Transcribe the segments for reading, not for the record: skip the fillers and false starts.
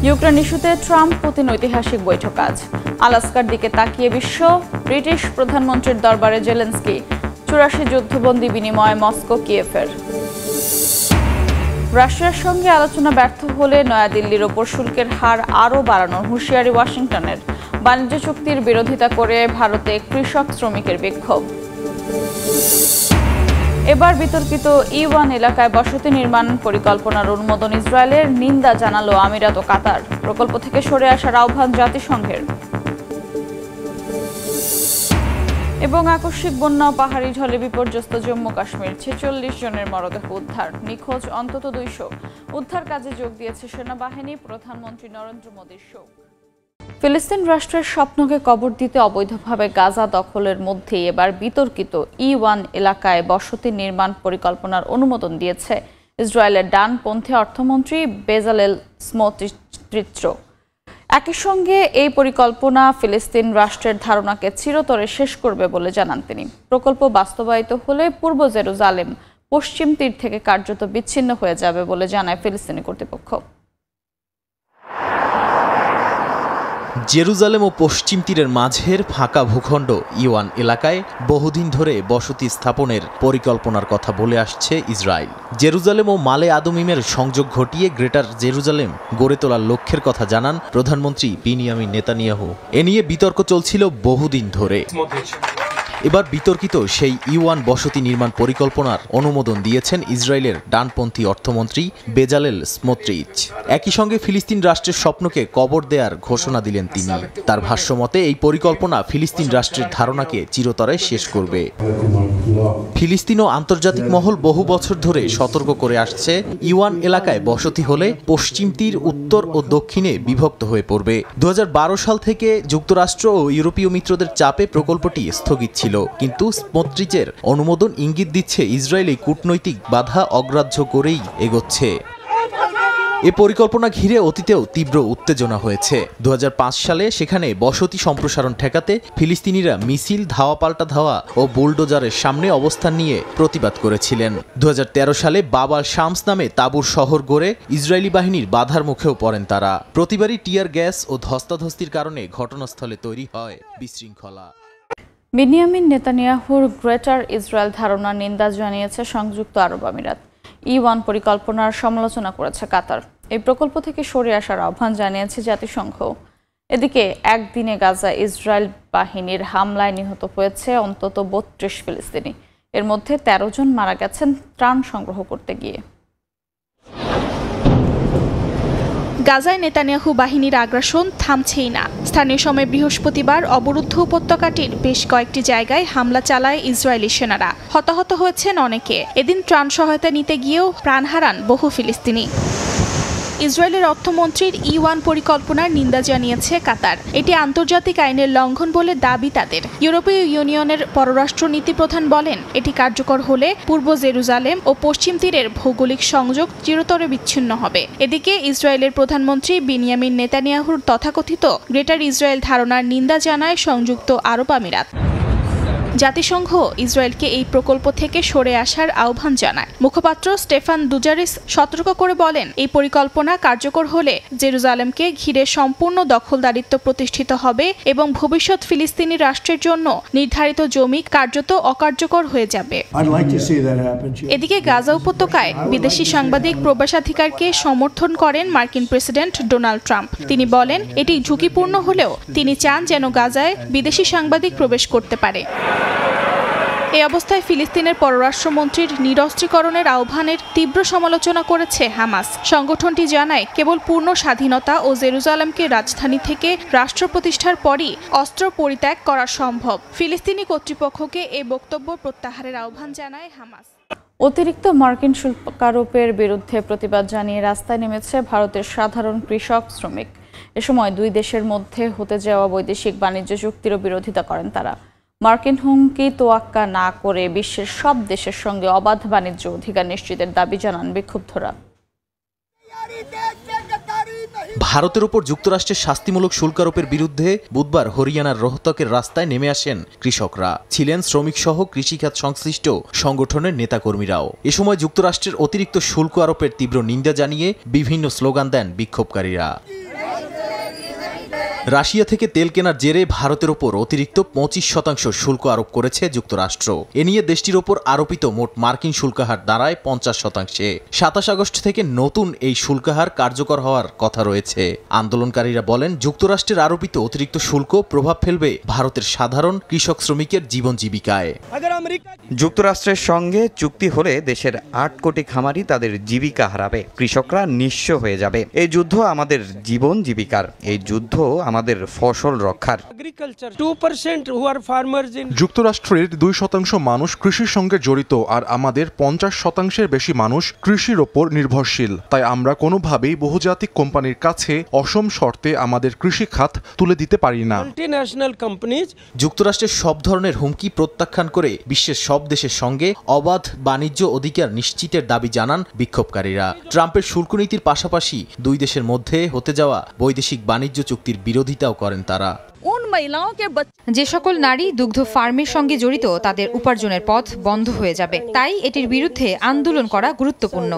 Ukraine ইস্যুতে Trump Putin ঐতিহাসিক বৈঠক আজ। আলাস্কার দিকে তাকিয়ে বিশ্ব, ব্রিটিশ প্রধানমন্ত্রীর দরবারে জেলেনস্কি। ৮৪ যুদ্ধবন্দী বিনিময় মস্কো কিয়েভের। রাশিয়ার সঙ্গে আলোচনা ব্যর্থ হলে নয়াদিল্লির ওপর শুল্কের হার আরও বাড়ানোর হুঁশিয়ারি ওয়াশিংটনের। বাণিজ্য চুক্তির বিরোধিতা করে ভারতে কৃষক শ্রমিকের বিক্ষোভ। এবার বিতর্কিত E1 এলাকায় বসতি নির্মাণ পরিকল্পনার অনুমোদন ইসরায়েলের, নিন্দা জানালো আমিরাত ও কাতার। প্রকল্প থেকে সরে আসার আহ্বান জাতিসংঘের। এবং আকস্মিক বন্যা ও পাহাড়ি ঢলে বিপর্যস্ত জম্মু কাশ্মীর। ৪৬ জনের মরদেহ উদ্ধার, নিখোঁজ অন্তত ২০০। উদ্ধার কাজে যোগ দিয়েছে সেনাবাহিনী। প্রধানমন্ত্রী নরেন্দ্র মোদীর শোক। ফিলিস্তিন রাষ্ট্রের স্বপ্নকে কবর দিতে অবৈধভাবে গাজা দখলের মধ্যেই এবার বিতর্কিত E1 এলাকায় বসতি নির্মাণ পরিকল্পনার অনুমোদন দিয়েছে ইসরায়েলের ডানপন্থী অর্থমন্ত্রী বেজালেল স্মোট্রিচ। একই সঙ্গে এই পরিকল্পনা ফিলিস্তিন রাষ্ট্রের ধারণাকে চিরতরে শেষ করবে বলে জানান তিনি। প্রকল্প বাস্তবায়িত হলে পূর্ব জেরুজালেম পশ্চিম তীর থেকে কার্যত বিচ্ছিন্ন হয়ে যাবে বলে জানায় ফিলিস্তিনি কর্তৃপক্ষ। জেরুজালেম ও পশ্চিম তীরের মাঝের ফাঁকা ভূখণ্ড E1 এলাকায় বহুদিন ধরে বসতি স্থাপনের পরিকল্পনার কথা বলে আসছে ইসরায়েল। জেরুজালেম ও মালে আদুমিমের সংযোগ ঘটিয়ে গ্রেটার জেরুজালেম গড়ে তোলার লক্ষ্যের কথা জানান প্রধানমন্ত্রী বিনিয়ামিন নেতানিয়াহু। এ নিয়ে বিতর্ক চলছিল বহুদিন ধরে। এবার বিতর্কিত সেই E1 বসতি নির্মাণ পরিকল্পনার অনুমোদন দিয়েছেন ইসরায়েলের ডানপন্থী অর্থমন্ত্রী বেজালেল স্মোট্রিচ। একই সঙ্গে ফিলিস্তিন রাষ্ট্রের স্বপ্নকে কবর দেওয়ার ঘোষণা দিলেন তিনি। তার ভাষ্যমতে এই পরিকল্পনা ফিলিস্তিন রাষ্ট্রের ধারণাকে চিরতরে শেষ করবে। ফিলিস্তিন ও আন্তর্জাতিক মহল বহু বছর ধরে সতর্ক করে আসছে E1 এলাকায় বসতি হলে পশ্চিম তীর উত্তর ও দক্ষিণে বিভক্ত হয়ে পড়বে। ২০১২ সাল থেকে যুক্তরাষ্ট্র ও ইউরোপীয় মিত্রদের চাপে প্রকল্পটি স্থগিত ছিল, কিন্তু স্মোট্রিচের অনুমোদন ইঙ্গিত দিচ্ছে ইসরায়েল এই কূটনৈতিক বাধা অগ্রাহ্য করেই এগোচ্ছে। এ পরিকল্পনা ঘিরে অতীতেও তীব্র উত্তেজনা হয়েছে। ২০০৫ সালে সেখানে বসতি সম্প্রসারণ ঠেকাতে ফিলিস্তিনিরা মিছিল, ধাওয়া পাল্টা ধাওয়া ও বুলডোজারের সামনে অবস্থান নিয়ে প্রতিবাদ করেছিলেন। ২০১৩ সালে বাব আল শামস নামে তাঁবুর শহর গড়ে ইসরায়েলি বাহিনীর বাধার মুখেও পড়েন তারা। প্রতিবারই টিয়ার গ্যাস ও ধস্তাধস্তির কারণে ঘটনাস্থলে তৈরি হয় বিশৃঙ্খলা। বিনিয়ামিন নেতানিয়াহুর গ্রেটার ইসরায়েল ধারণার নিন্দা জানিয়েছে সংযুক্ত আরব আমিরাত। E1 পরিকল্পনার সমালোচনা করেছে কাতার। এই প্রকল্প থেকে সরে আসার আহ্বান জানিয়েছে জাতিসংঘ। এদিকে একদিনে গাজা ইসরায়েল বাহিনীর হামলায় নিহত হয়েছে অন্তত ৩২ ফিলিস্তিনি। এর মধ্যে ১৩ জন মারা গেছেন ত্রাণ সংগ্রহ করতে গিয়ে। গাজায় নেতানিয়াহু বাহিনীর আগ্রাসন থামছেই না। স্থানীয় সময় বৃহস্পতিবার অবরুদ্ধ উপত্যকাটির বেশ কয়েকটি জায়গায় হামলা চালায় ইসরায়েলি সেনারা। হতাহত হয়েছেন অনেকে। এদিন ত্রাণ সহায়তা নিতে গিয়েও প্রাণ হারান বহু ফিলিস্তিনি। ইসরায়েলের অর্থমন্ত্রীর E1 পরিকল্পনার নিন্দা জানিয়েছে কাতার। এটি আন্তর্জাতিক আইনের লঙ্ঘন বলে দাবি তাদের। ইউরোপীয় ইউনিয়নের পররাষ্ট্র নীতি প্রধান বলেন, এটি কার্যকর হলে পূর্ব জেরুজালেম ও পশ্চিম তীরের ভৌগোলিক সংযোগ চিরতরে বিচ্ছিন্ন হবে। এদিকে ইসরায়েলের প্রধানমন্ত্রী বিনিয়ামিন নেতানিয়াহুর তথাকথিত গ্রেটার ইসরায়েল ধারণার নিন্দা জানায় সংযুক্ত আরব আমিরাত। জাতিসংঘ ইসরায়েলকে এই প্রকল্প থেকে সরে আসার আহ্বান জানায়। মুখপাত্র স্টেফান দুজারিস সতর্ক করে বলেন, এই পরিকল্পনা কার্যকর হলে জেরুজালেমকে ঘিরে সম্পূর্ণ দখলদারিত্ব প্রতিষ্ঠিত হবে এবং ভবিষ্যৎ ফিলিস্তিনি রাষ্ট্রের জন্য নির্ধারিত জমি কার্যত অকার্যকর হয়ে যাবে। এদিকে গাজা উপত্যকায় বিদেশি সাংবাদিক প্রবেশাধিকারকে সমর্থন করেন মার্কিন প্রেসিডেন্ট ডোনাল্ড ট্রাম্প। তিনি বলেন, এটি ঝুঁকিপূর্ণ হলেও তিনি চান যেন গাজায় বিদেশি সাংবাদিক প্রবেশ করতে পারে। এই অবস্থায় ফিলিস্তিনের পররাষ্ট্রমন্ত্রীর নিরস্ত্রীকরণের আহ্বানের তীব্র সমালোচনা করেছে হামাস। সংগঠনটি জানায়, কেবল পূর্ণ স্বাধীনতা ও জেরুজালেমকে রাজধানী থেকে রাষ্ট্র প্রতিষ্ঠার পরই অস্ত্র পরিত্যাগ করা সম্ভব। ফিলিস্তিনি কর্তৃপক্ষকে এই বক্তব্য প্রত্যাহারের আহ্বান জানায় হামাস। অতিরিক্ত মার্কিন শুল্কারোপের বিরুদ্ধে প্রতিবাদ জানিয়ে রাস্তায় নেমেছে ভারতের সাধারণ কৃষক শ্রমিক। এ সময় দুই দেশের মধ্যে হতে যাওয়া বৈদেশিক বাণিজ্য চুক্তিরও বিরোধিতা করেন তারা। মার্কিন হুমকি তোয়াক্কা না করে বিশ্বের সব দেশের সঙ্গে অবাধ বাণিজ্য অধিকার নিশ্চিতের দাবি জানান বিক্ষুব্ধরা। ভারতের উপর যুক্তরাষ্ট্রের শাস্তিমূলক শুল্ক আরোপের বিরুদ্ধে বুধবার হরিয়ানার রোহতকের রাস্তায় নেমে আসেন কৃষকরা। ছিলেন শ্রমিক সহ কৃষিখাত সংশ্লিষ্ট সংগঠনের নেতাকর্মীরাও। এ সময় যুক্তরাষ্ট্রের অতিরিক্ত শুল্ক আরোপের তীব্র নিন্দা জানিয়ে বিভিন্ন স্লোগান দেন বিক্ষোভকারীরা। রাশিয়া থেকে তেল কেনার জেরে ভারতের ওপর অতিরিক্ত 25% শুল্ক আরোপ করেছে যুক্তরাষ্ট্র। এ নিয়ে দেশটির ওপর আরোপিত মোট মার্কিন শুল্কহার দাঁড়ায় 50%। 27 আগস্ট থেকে নতুন এই শুল্কহার কার্যকর হওয়ার কথা রয়েছে। আন্দোলনকারীরা বলেন, যুক্তরাষ্ট্রের আরোপিত অতিরিক্ত শুল্ক প্রভাব ফেলবে ভারতের সাধারণ কৃষক শ্রমিকের জীবন জীবিকায়। যুক্তরাষ্ট্রের সঙ্গে চুক্তি হলে দেশের 8 কোটি খামারি তাদের জীবিকা হারাবে, কৃষকরা নিঃস্ব হয়ে যাবে। এই যুদ্ধ আমাদের জীবন জীবিকার, এই যুদ্ধ আমাদের ফসল রক্ষার। যুক্তরাষ্ট্রের 2% মানুষ কৃষির সঙ্গে জড়িত, আর আমাদের 50%-এর বেশি মানুষ কৃষির ওপর নির্ভরশীল। তাই আমরা কোনোভাবেই বহুজাতিক কোম্পানির কাছে অসম শর্তে আমাদের কৃষি খাত তুলে দিতে পারি না। যুক্তরাষ্ট্রের সব ধরনের হুমকি প্রত্যাখ্যান করে বিশ্বের সব দেশের সঙ্গে অবাধ বাণিজ্য অধিকার নিশ্চিতের দাবি জানান বিক্ষোভকারীরা। ট্রাম্পের শুল্ক নীতির পাশাপাশি দুই দেশের মধ্যে হতে যাওয়া বৈদেশিক বাণিজ্য চুক্তির বিরোধিতাও করেন তারা। যে সকল নারী দুগ্ধ ফার্মের সঙ্গে জড়িত তাদের উপার্জনের পথ বন্ধ হয়ে যাবে, তাই এটির বিরুদ্ধে আন্দোলন করা গুরুত্বপূর্ণ।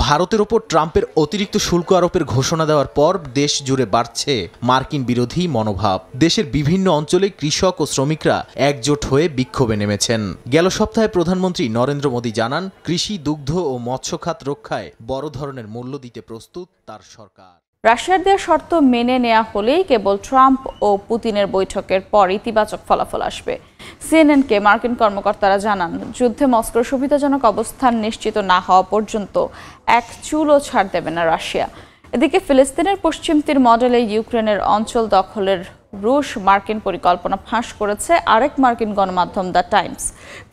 ভারতের ওপর ট্রাম্পের অতিরিক্ত শুল্ক আরোপের ঘোষণা দেওয়ার পর দেশ জুড়ে বাড়ছে মার্কিন বিরোধী মনোভাব। দেশের বিভিন্ন অঞ্চলে কৃষক ও শ্রমিকরা একজোট হয়ে বিক্ষোভে নেমেছেন। গেল সপ্তাহে প্রধানমন্ত্রী নরেন্দ্র মোদী জানান, কৃষি, দুগ্ধ ও মৎস্য খাত রক্ষায় বড় ধরনের মূল্য দিতে প্রস্তুত তার সরকার। রাশিয়ার দেওয়া শর্ত মেনে নেওয়া হলেই কেবল ট্রাম্প ও পুতিনের বৈঠকের পর ইতিবাচক ফলাফল আসবে। সিএনএনকে মার্কিন কর্মকর্তারা জানান, যুদ্ধে মস্কোর সুবিধাজনক অবস্থান নিশ্চিত না হওয়া পর্যন্ত এক চুলও ছাড় দেবে না রাশিয়া। এদিকে ফিলিস্তিনের পশ্চিম তীর মডেলে ইউক্রেনের অঞ্চল দখলের রুশ মার্কিন পরিকল্পনা ফাঁস করেছে আরেক মার্কিন গণমাধ্যম দ্য টাইমস।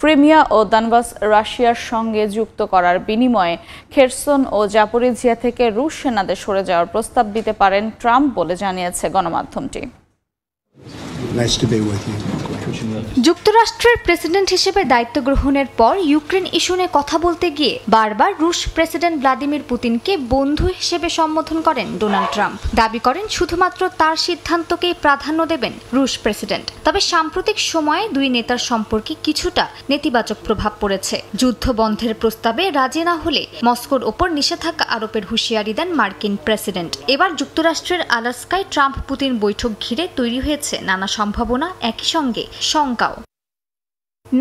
ক্রিমিয়া ও দনবাস রাশিয়ার সঙ্গে যুক্ত করার বিনিময়ে খেরসন ও জাপোরিজিয়া থেকে রুশ সেনাদের সরে যাওয়ার প্রস্তাব দিতে পারেন ট্রাম্প বলে জানিয়েছে গণমাধ্যমটি। যুক্তরাষ্ট্রের প্রেসিডেন্ট হিসেবে দায়িত্ব গ্রহণের পর ইউক্রেন ইস্যু নিয়ে কথা বলতে গিয়ে বারবার রুশ প্রেসিডেন্ট ভ্লাদিমির পুতিনকে বন্ধু হিসেবে সম্বোধন করেন ডোনাল্ড ট্রাম্প। দাবি করেন শুধুমাত্র তার সিদ্ধান্তকেই প্রাধান্য দেবেন রুশ প্রেসিডেন্ট। তবে সাম্প্রতিক সময়ে দুই নেতার সম্পর্কে কিছুটা নেতিবাচক প্রভাব পড়েছে। যুদ্ধ বন্ধের প্রস্তাবে রাজি না হলে মস্কোর ওপর নিষেধাজ্ঞা আরোপের হুঁশিয়ারি দেন মার্কিন প্রেসিডেন্ট। এবার যুক্তরাষ্ট্রের আলাস্কায় ট্রাম্প পুতিন বৈঠক ঘিরে তৈরি হয়েছে নানা সম্ভাবনা, একই সঙ্গে শঙ্কাও।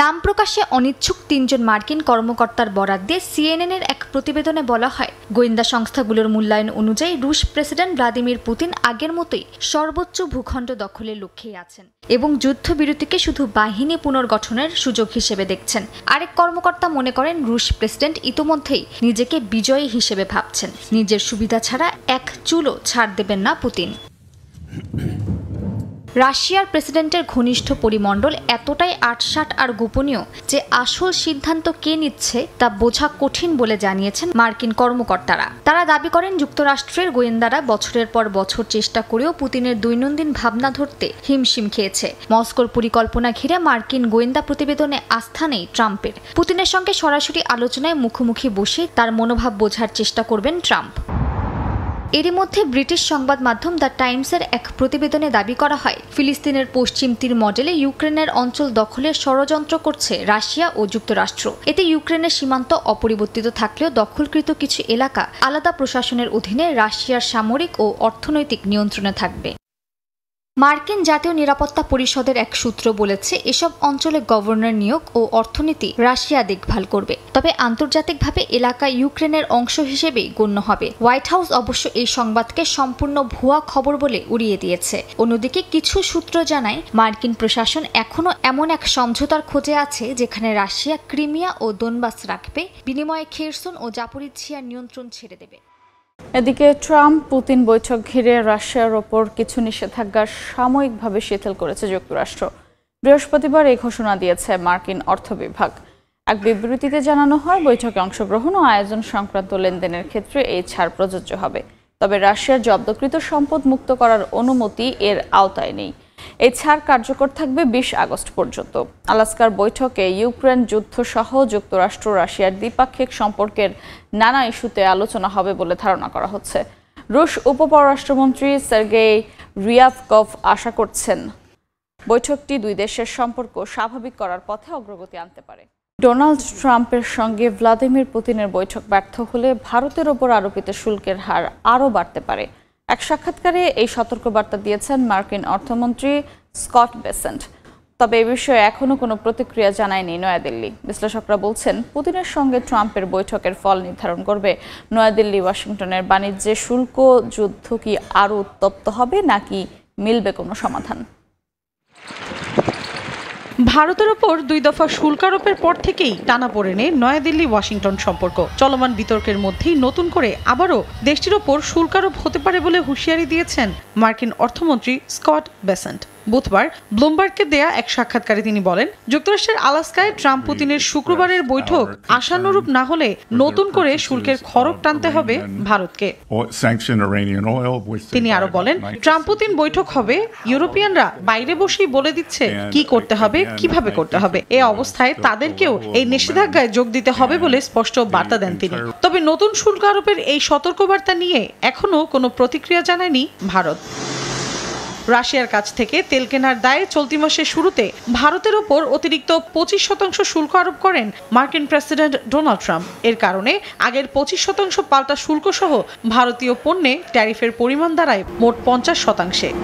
নাম প্রকাশে অনিচ্ছুক 3 জন মার্কিন কর্মকর্তার বরাত দিয়ে সিএনএনের এক প্রতিবেদনে বলা হয়, গোয়েন্দা সংস্থাগুলোর মূল্যায়ন অনুযায়ী রুশ প্রেসিডেন্ট ভ্লাদিমির পুতিন আগের মতোই সর্বোচ্চ ভূখণ্ড দখলের লক্ষ্যেই আছেন এবং যুদ্ধবিরতিকে শুধু বাহিনী পুনর্গঠনের সুযোগ হিসেবে দেখছেন। আরেক কর্মকর্তা মনে করেন, রুশ প্রেসিডেন্ট ইতোমধ্যেই নিজেকে বিজয়ী হিসেবে ভাবছেন। নিজের সুবিধা ছাড়া এক চুলও ছাড় দেবেন না পুতিন। রাশিয়ার প্রেসিডেন্টের ঘনিষ্ঠ পরিমণ্ডল এতটাই আটসাট আর গোপনীয় যে আসল সিদ্ধান্ত কে নিচ্ছে তা বোঝা কঠিন বলে জানিয়েছেন মার্কিন কর্মকর্তারা। তারা দাবি করেন, যুক্তরাষ্ট্রের গোয়েন্দারা বছরের পর বছর চেষ্টা করেও পুতিনের দৈনন্দিন ভাবনা ধরতে হিমশিম খেয়েছে। মস্কোর পরিকল্পনা ঘিরে মার্কিন গোয়েন্দা প্রতিবেদনে আস্থা নেই ট্রাম্পের। পুতিনের সঙ্গে সরাসরি আলোচনায় মুখোমুখি বসে তার মনোভাব বোঝার চেষ্টা করবেন ট্রাম্প। এরই মধ্যে ব্রিটিশ সংবাদ মাধ্যম দ্য টাইমসের এক প্রতিবেদনে দাবি করা হয়, ফিলিস্তিনের পশ্চিম তীর মডেলে ইউক্রেনের অঞ্চল দখলের ষড়যন্ত্র করছে রাশিয়া ও যুক্তরাষ্ট্র। এতে ইউক্রেনের সীমান্ত অপরিবর্তিত থাকলেও দখলকৃত কিছু এলাকা আলাদা প্রশাসনের অধীনে রাশিয়ার সামরিক ও অর্থনৈতিক নিয়ন্ত্রণে থাকবে। মার্কিন জাতীয় নিরাপত্তা পরিষদের এক সূত্র বলেছে, এসব অঞ্চলে গভর্নর নিয়োগ ও অর্থনীতি রাশিয়া দেখভাল করবে, তবে আন্তর্জাতিকভাবে এলাকা ইউক্রেনের অংশ হিসেবেই গণ্য হবে। হোয়াইট হাউস অবশ্য এই সংবাদকে সম্পূর্ণ ভুয়া খবর বলে উড়িয়ে দিয়েছে। অন্যদিকে কিছু সূত্র জানায়, মার্কিন প্রশাসন এখনও এমন এক সমঝোতার খোঁজে আছে যেখানে রাশিয়া ক্রিমিয়া ও দোনবাস রাখবে, বিনিময়ে খেরসন ও জাপোরিজিয়ার নিয়ন্ত্রণ ছেড়ে দেবে। এদিকে ট্রাম্প পুতিন বৈঠক ঘিরে রাশিয়ার ওপর কিছু নিষেধাজ্ঞা সাময়িকভাবে শিথিল করেছে যুক্তরাষ্ট্র। বৃহস্পতিবার এই ঘোষণা দিয়েছে মার্কিন অর্থ বিভাগ। এক বিবৃতিতে জানানো হয়, বৈঠকে অংশগ্রহণ ও আয়োজন সংক্রান্ত লেনদেনের ক্ষেত্রে এই ছাড় প্রযোজ্য হবে, তবে রাশিয়ার জব্দকৃত সম্পদ মুক্ত করার অনুমতি এর আওতায় নেই। এই ছাড় কার্যকর থাকবে 20 আগস্ট পর্যন্ত। আলাস্কার বৈঠকে ইউক্রেন যুদ্ধ সহ যুক্তরাষ্ট্র রাশিয়ার দ্বিপাক্ষিক সম্পর্কের নানা ইস্যুতে আলোচনা হবে বলে ধারণা করা হচ্ছে। রুশ উপপররাষ্ট্রমন্ত্রী সের্গেই রিয়াভকভ আশা করছেন, বৈঠকটি দুই দেশের সম্পর্ক স্বাভাবিক করার পথে অগ্রগতি আনতে পারে। ডোনাল্ড ট্রাম্পের সঙ্গে ভ্লাদিমির পুতিনের বৈঠক ব্যর্থ হলে ভারতের ওপর আরোপিত শুল্কের হার আরও বাড়তে পারে। এক সাক্ষাৎকারে এই সতর্কবার্তা দিয়েছেন মার্কিন অর্থমন্ত্রী স্কট বেসেন্ট। তবে এ বিষয়ে এখনো কোনো প্রতিক্রিয়া জানায়নি নয়াদিল্লি। বিশ্লেষকরা বলছেন, পুতিনের সঙ্গে ট্রাম্পের বৈঠকের ফল নির্ধারণ করবে। নয়াদিল্লি ওয়াশিংটনের বাণিজ্যে শুল্ক যুদ্ধ কি আরও উত্তপ্ত হবে নাকি মিলবে কোনো সমাধান? ভারতের ওপর 2 দফা শুল্ক আরোপের পর থেকেই টানাপোড়েনে নয়াদিল্লি ওয়াশিংটন সম্পর্ক। চলমান বিতর্কের মধ্যেই নতুন করে আবারও দেশটির ওপর শুল্ক আরোপ হতে পারে বলে হুঁশিয়ারি দিয়েছেন মার্কিন অর্থমন্ত্রী স্কট বেসেন্ট। বুধবার ব্লুমবার্গকে দেয়া এক সাক্ষাৎকারে তিনি বলেন, যুক্তরাষ্ট্রের আলাস্কায় ট্রাম্প পুতিনের শুক্রবারের বৈঠক আশানুরূপ না হলে নতুন করে শুল্কের খড়গ টানতে হবে ভারতকে। তিনি আরো বলেন, ট্রাম্প পুতিন বৈঠক হবে, ইউরোপিয়ানরা বাইরে বসেই বলে দিচ্ছে কি করতে হবে, কিভাবে করতে হবে। এ অবস্থায় তাদেরকেও এই নিষেধাজ্ঞায় যোগ দিতে হবে বলে স্পষ্ট বার্তা দেন তিনি। তবে নতুন শুল্ক আরোপের এই সতর্কবার্তা নিয়ে এখনো কোনো প্রতিক্রিয়া জানায়নি ভারত। রাশিয়ার কাছ থেকে তেল কেনার দায়ে চলতি মাসের শুরুতে ভারতের ওপর অতিরিক্ত 25% শুল্ক আরোপ করেন মার্কিন প্রেসিডেন্ট ডোনাল্ড ট্রাম্প। এর কারণে আগের 25% পাল্টা শুল্ক সহ ভারতীয় পণ্যে ট্যারিফের পরিমাণ দাঁড়ায় মোট 50%।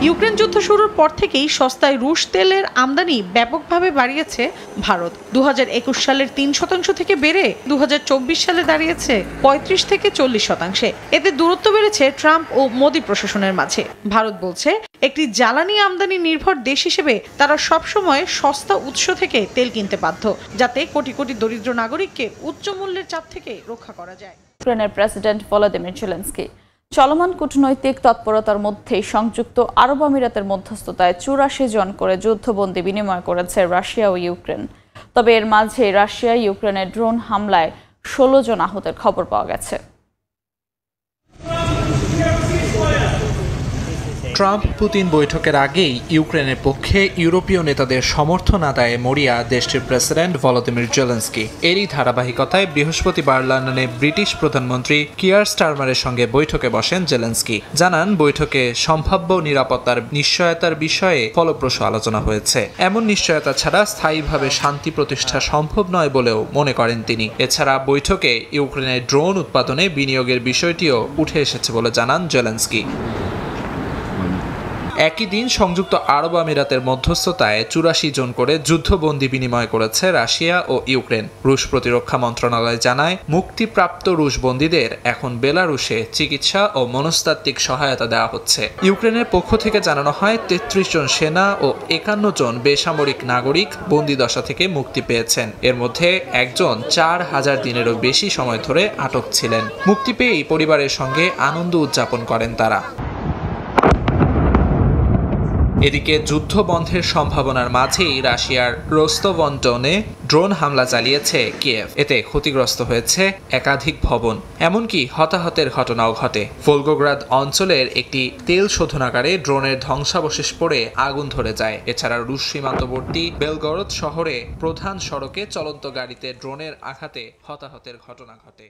ইউক্রেন যুদ্ধ শুরুর পর থেকেই সস্তায় রুশ তেলের আমদানি ব্যাপকভাবে বাড়িয়েছে ভারত। 2021 সালের 3% থেকে বেড়ে 2024 সালে দাঁড়িয়েছে 35 থেকে 40%। এতে দূরত্ব বেড়েছে ট্রাম্প ও মোদি প্রশাসনের মাঝে। ভারত বলছে, একটি জ্বালানি আমদানি নির্ভর দেশ হিসেবে তারা সবসময় সস্তা উৎস থেকে তেল কিনতে বাধ্য, যাতে কোটি কোটি দরিদ্র নাগরিককে উচ্চ মূল্যের চাপ থেকে রক্ষা করা যায়। ইউক্রেনের প্রেসিডেন্ট ভলোদিমির জেলেনস্কি চলমান কূটনৈতিক তৎপরতার মধ্যেই সংযুক্ত আরব আমিরাতের মধ্যস্থতায় 84 জন করে যুদ্ধবন্দী বিনিময় করেছে রাশিয়া ও ইউক্রেন। তবে এর মাঝে রাশিয়া ইউক্রেনের ড্রোন হামলায় 16 জন আহতের খবর পাওয়া গেছে। ট্রাম্প পুতিন বৈঠকের আগেই ইউক্রেনের পক্ষে ইউরোপীয় নেতাদের সমর্থন আদায়ে মরিয়া দেশটির প্রেসিডেন্ট ভলোদিমির জেলেনস্কি। এরই ধারাবাহিকতায় বৃহস্পতিবার লন্ডনে ব্রিটিশ প্রধানমন্ত্রী কিয়ার স্টারমারের সঙ্গে বৈঠকে বসেন জেলেনস্কি। জানান, বৈঠকে সম্ভাব্য নিরাপত্তার নিশ্চয়তার বিষয়ে ফলপ্রসূ আলোচনা হয়েছে। এমন নিশ্চয়তা ছাড়া স্থায়ীভাবে শান্তি প্রতিষ্ঠা সম্ভব নয় বলেও মনে করেন তিনি। এছাড়া বৈঠকে ইউক্রেনের ড্রোন উৎপাদনে বিনিয়োগের বিষয়টিও উঠে এসেছে বলে জানান জেলেনস্কি। একই দিন সংযুক্ত আরব আমিরাতের মধ্যস্থতায় 84 জন করে যুদ্ধবন্দী বিনিময় করেছে রাশিয়া ও ইউক্রেন। রুশ প্রতিরক্ষা মন্ত্রণালয় জানায়, মুক্তিপ্রাপ্ত রুশ বন্দীদের এখন বেলারুশে চিকিৎসা ও মনস্তাত্ত্বিক সহায়তা দেওয়া হচ্ছে। ইউক্রেনের পক্ষ থেকে জানানো হয়, 33 জন সেনা ও 51 জন বেসামরিক নাগরিক বন্দিদশা থেকে মুক্তি পেয়েছেন। এর মধ্যে একজন 4000 দিনেরও বেশি সময় ধরে আটক ছিলেন। মুক্তি পেয়েই পরিবারের সঙ্গে আনন্দ উদযাপন করেন তারা। এদিকে যুদ্ধ বন্ধের সম্ভাবনার মাঝেই রাশিয়ার রোস্তভ-অন-ডনে ড্রোন হামলা চালিয়েছে কিয়েভ। এতে ক্ষতিগ্রস্ত হয়েছে একাধিক ভবন, এমনকি হতাহতের ঘটনাও ঘটে। ভোলগোগ্রাদ অঞ্চলের একটি তেল শোধনাগারে ড্রোনের ধ্বংসাবশেষ পড়ে আগুন ধরে যায়। এছাড়া রুশ সীমান্তবর্তী বেলগরদ শহরে প্রধান সড়কে চলন্ত গাড়িতে ড্রোনের আঘাতে হতাহতের ঘটনা ঘটে।